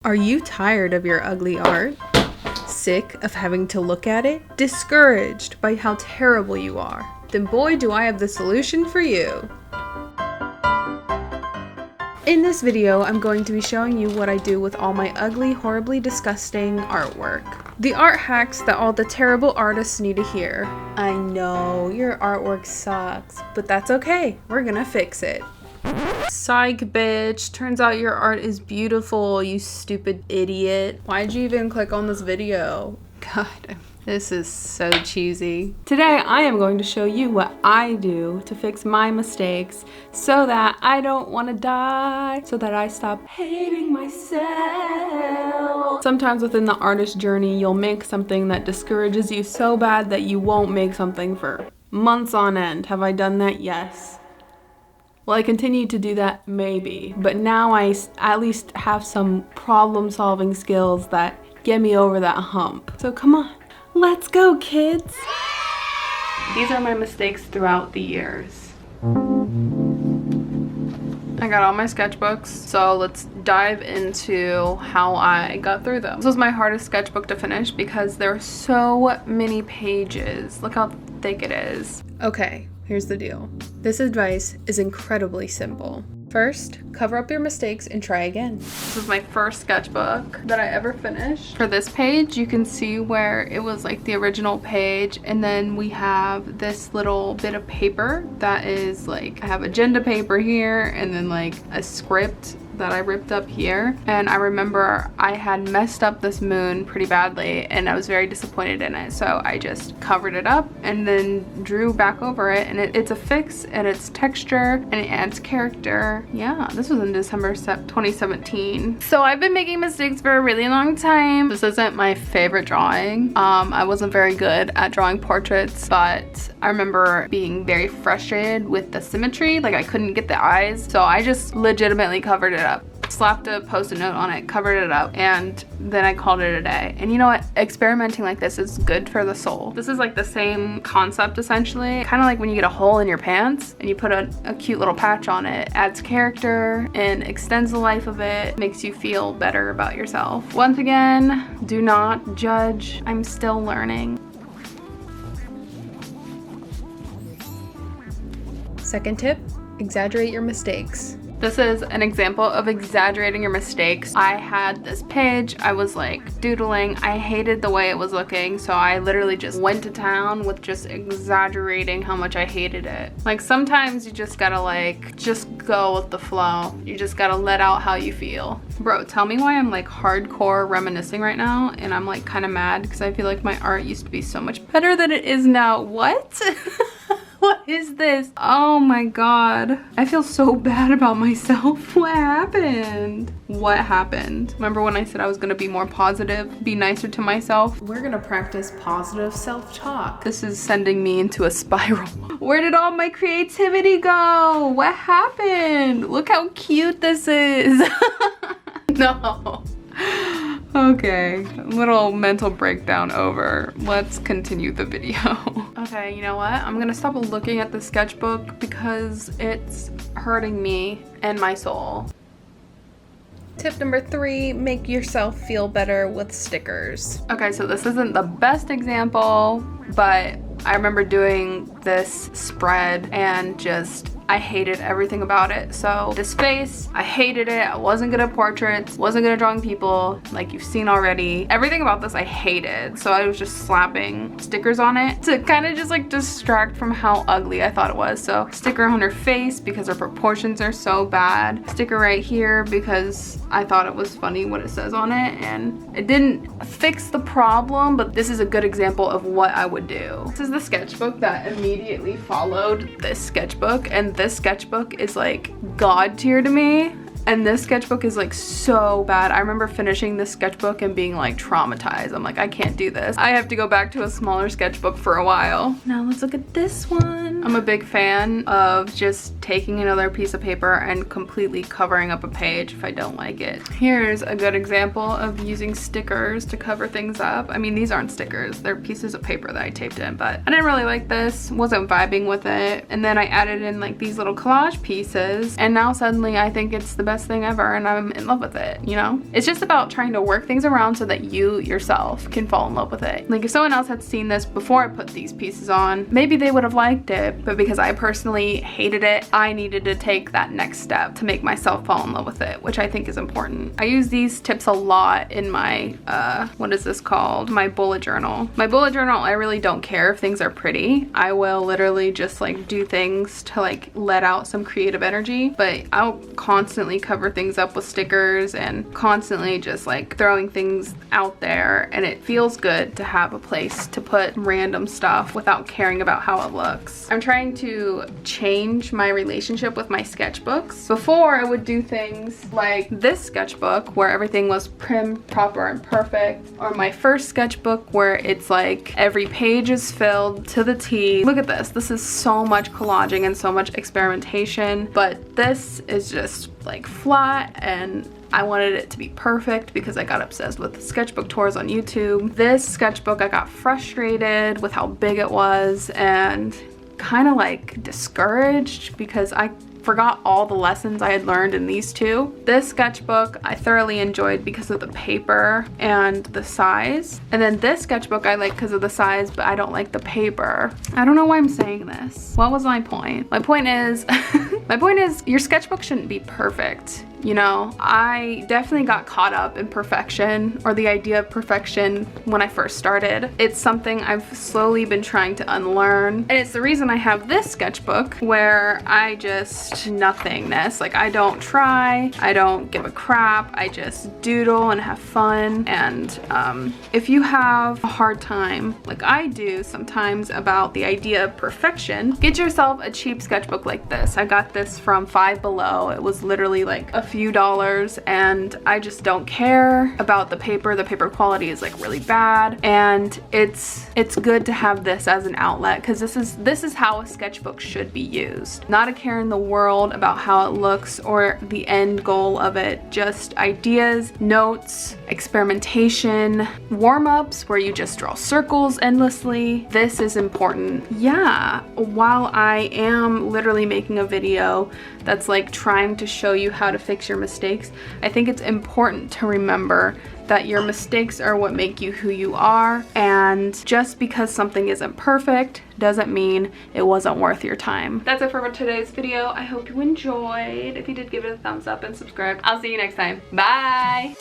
Are you tired of your ugly art? Sick of having to look at it? Discouraged by how terrible you are? Then boy, do I have the solution for you! In this video, I'm going to be showing you what I do with all my ugly, horribly disgusting artwork. The art hacks that all the terrible artists need to hear. I know, your artwork sucks, but that's okay, we're gonna fix it. Psych, bitch. Turns out your art is beautiful, you stupid idiot. Why'd you even click on this video? God, this is so cheesy. Today, I am going to show you what I do to fix my mistakes so that I don't want to die, so that I stop hating myself. Sometimes within the artist journey, you'll make something that discourages you so bad that you won't make something for months on end. Have I done that? Yes. Well, I continue to do that? Maybe. But now I at least have some problem-solving skills that get me over that hump. So come on, let's go, kids! These are my mistakes throughout the years. I got all my sketchbooks, so let's dive into how I got through them. This was my hardest sketchbook to finish because there are so many pages. Look how thick it is. Okay. Here's the deal. This advice is incredibly simple. First, cover up your mistakes and try again. This is my first sketchbook that I ever finished. For this page, you can see where it was like the original page, and then we have this little bit of paper that is like, I have agenda paper here, and then like a script that I ripped up here. And I remember I had messed up this moon pretty badly and I was very disappointed in it. So I just covered it up and then drew back over it, and it's a fix and it's texture and it adds character. Yeah, this was in December 2017. So I've been making mistakes for a really long time. This isn't my favorite drawing. I wasn't very good at drawing portraits, but I remember being very frustrated with the symmetry. Like I couldn't get the eyes. So I just legitimately covered it up. Slapped a post-it note on it, covered it up, and then I called it a day. And you know what? Experimenting like this is good for the soul. This is like the same concept essentially. Kind of like when you get a hole in your pants and you put a cute little patch on it. Adds character and extends the life of it. Makes you feel better about yourself. Once again, do not judge. I'm still learning. Second tip, exaggerate your mistakes. This is an example of exaggerating your mistakes. I had this page, I was like doodling. I hated the way it was looking, so I literally just went to town with just exaggerating how much I hated it. Like sometimes you just gotta like, just go with the flow. You just gotta let out how you feel. Bro, tell me why I'm like hardcore reminiscing right now and I'm like kind of mad because I feel like my art used to be so much better than it is now. What? What is this? Oh my god. I feel so bad about myself. What happened? What happened? Remember when I said I was gonna be more positive, be nicer to myself? We're gonna practice positive self-talk. This is sending me into a spiral. Where did all my creativity go? What happened? Look how cute this is. No. Okay, little mental breakdown over. Let's continue the video. Okay, you know what? I'm gonna stop looking at the sketchbook because it's hurting me and my soul. Tip number 3, make yourself feel better with stickers. Okay, so this isn't the best example, but I remember doing this spread and just I hated everything about it. So this face, I hated it. I wasn't good at portraits, wasn't good at drawing people, like you've seen already. Everything about this I hated. So I was just slapping stickers on it to kind of just like distract from how ugly I thought it was. So sticker on her face because her proportions are so bad. Sticker right here because I thought it was funny what it says on it, and it didn't fix the problem, but this is a good example of what I would do. This is the sketchbook that immediately followed this sketchbook, and this sketchbook is like god tier to me. And this sketchbook is like so bad. I remember finishing this sketchbook and being like traumatized. I'm like, I can't do this. I have to go back to a smaller sketchbook for a while. Now let's look at this one. I'm a big fan of just taking another piece of paper and completely covering up a page if I don't like it. Here's a good example of using stickers to cover things up. I mean, these aren't stickers. They're pieces of paper that I taped in, but I didn't really like this. Wasn't vibing with it. And then I added in like these little collage pieces, and now suddenly I think it's the best thing ever and I'm in love with it, you know? It's just about trying to work things around so that you yourself can fall in love with it. Like if someone else had seen this before I put these pieces on, maybe they would have liked it, but because I personally hated it, I needed to take that next step to make myself fall in love with it, which I think is important. I use these tips a lot in my, what is this called? My bullet journal. My bullet journal, I really don't care if things are pretty. I will literally just like do things to like let out some creative energy, but I'll constantly cover things up with stickers and constantly just like throwing things out there, and it feels good to have a place to put random stuff without caring about how it looks. I'm trying to change my relationship with my sketchbooks. Before I would do things like this sketchbook where everything was prim, proper, and perfect, or my first sketchbook where it's like every page is filled to the T. Look at this. This is so much collaging and so much experimentation, but this is just like flat, and I wanted it to be perfect because I got obsessed with sketchbook tours on YouTube. This sketchbook, I got frustrated with how big it was and kind of like discouraged because I forgot all the lessons I had learned in these two. This sketchbook I thoroughly enjoyed because of the paper and the size. And then this sketchbook I like because of the size, but I don't like the paper. I don't know why I'm saying this. What was my point? My point is, my point is your sketchbook shouldn't be perfect. You know, I definitely got caught up in perfection, or the idea of perfection, when I first started. It's something I've slowly been trying to unlearn. And it's the reason I have this sketchbook where I just nothingness. Like I don't try, I don't give a crap, I just doodle and have fun. And if you have a hard time, like I do sometimes, about the idea of perfection, get yourself a cheap sketchbook like this. I got this from Five Below. It was literally like a few dollars, and I just don't care about the paper. The paper quality is like really bad, and it's good to have this as an outlet, because this is how a sketchbook should be used. Not a care in the world about how it looks or the end goal of it, just ideas, notes, experimentation, warm-ups where you just draw circles endlessly. This is important. Yeah, while I am literally making a video that's like trying to show you how to fix your mistakes, I think it's important to remember that your mistakes are what make you who you are, and just because something isn't perfect doesn't mean it wasn't worth your time. That's it for today's video. I hope you enjoyed. If you did, give it a thumbs up and subscribe. I'll see you next time. Bye!